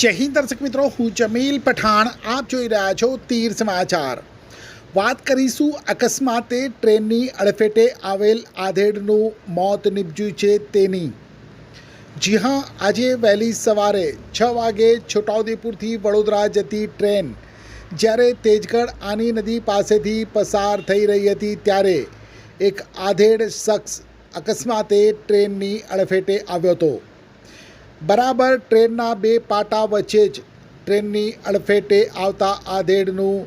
જય હિન્દ દર્શક મિત્રો, હું જમીલ પઠાણ. આપ જોઈ રહ્યા છો તીર સમાચાર. વાત કરીશું અકસ્માતે ટ્રેનની અડફેટે આવેલ આધેડનું મોત નીપજ્યું છે તેની. જી હા, આજે વહેલી સવારે 6 વાગે છોટાઉદેપુરથી વડોદરા જતી ટ્રેન જ્યારે તેજગઢ આની નદી પાસેથી પસાર થઈ રહી હતી ત્યારે એક આધેડ શખ્સ અકસ્માતે ટ્રેનની અડફેટે આવ્યો હતો. બરાબર ટ્રેનના બે પાટા વચ્ચે જ ટ્રેનની અડફેટે આવતા આધેડનું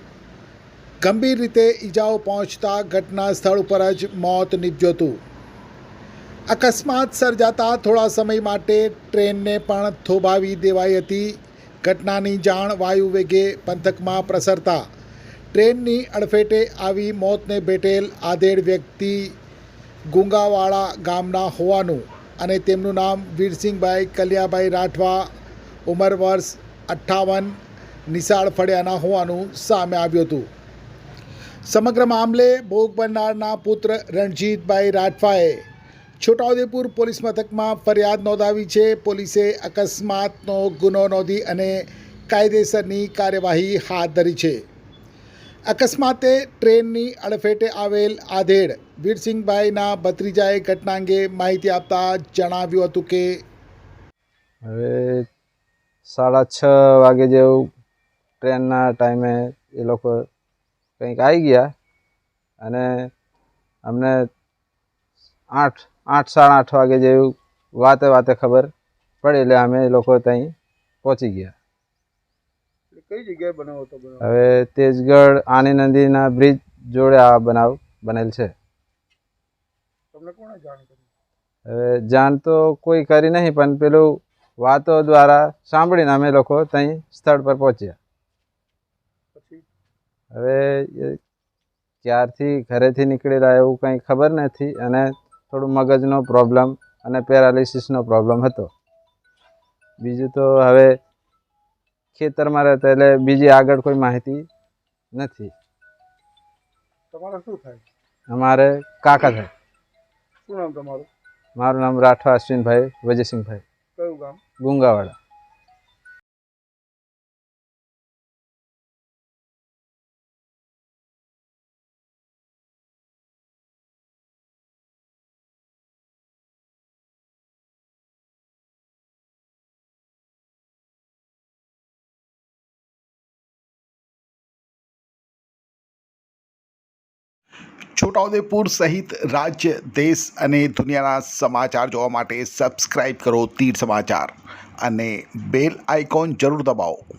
ગંભીર રીતે ઈજાઓ પહોંચતા ઘટના સ્થળ ઉપર જ મોત નીપજ્યું હતું. અકસ્માત સર્જાતા થોડા સમય માટે ટ્રેનને પણ થોભાવી દેવાઈ હતી. ઘટનાની જાણ વાયુ વેગે પંથકમાં પ્રસરતા ટ્રેનની અડફેટે આવી મોતને ભેટેલ આધેડ વ્યક્તિ ગુંગાવાડા ગામના હોવાનું અને તેમનું નામ વીરસિંહભાઈ કલિયાભાઈ રાઠવા, ઉંમર વર્ષ 58, નિશાળ ફળિયાના હોવાનું સામે આવ્યું હતું. સમગ્ર મામલે ભોગ બનનારના પુત્ર રણજીતભાઈ રાઠવાએ છોટાઉદેપુર પોલીસ મથકમાં ફરિયાદ નોંધાવી છે. પોલીસે અકસ્માતનો ગુનો નોંધી અને કાયદેસરની કાર્યવાહી હાથ ધરી છે. અકસ્માતે ટ્રેનની અડફેટે આવેલ આધેડ વીરસિંહભાઈના ભત્રીજાએ ઘટના અંગે માહિતી આપતા જણાવ્યું હતું કે હવે 6:30 વાગે જેવું ટ્રેનના ટાઈમે એ લોકો કંઈક આવી ગયા અને અમને 8:30 વાગે જેવું વાતે ખબર પડી એટલે અમે એ લોકો ત્યાં પહોંચી ગયા. કઈ જગ્યાએ બનાવ હતો? હવે તેજગઢ આની નદીના બ્રિજ જોડે આ બનાવ બનેલ છે. તમને કોણે જાણ કરી? હવે જાણ તો કોઈ કરી નહીં, પણ પેલું વાતો દ્વારા સાંભળીને અમે લોકો ત્યાં સ્થળ પર પહોંચ્યા. પછી હવે ક્યારથી ઘરેથી નીકળેલા એવું કંઈ ખબર નથી અને થોડું મગજનો પ્રોબ્લેમ અને પેરાલિસિસનો પ્રોબ્લેમ હતો. બીજું તો હવે ખેતરમાં રહેતા એટલે બીજી આગળ કોઈ માહિતી નથી. તમારે શું થાય? અમારે કાકા થાય. શું નામ તમારું? મારું નામ રાઠવા અશ્વિનભાઈ વજયસિંહભાઈ, કયું ગામ? ગુંગાવાડા. છોટાઉદેપુર સહિત રાજ્ય, દેશ અને દુનિયાના સમાચાર જોવા માટે સબસ્ક્રાઈબ કરો તીર સમાચાર અને બેલ આઇકોન જરૂર દબાવો.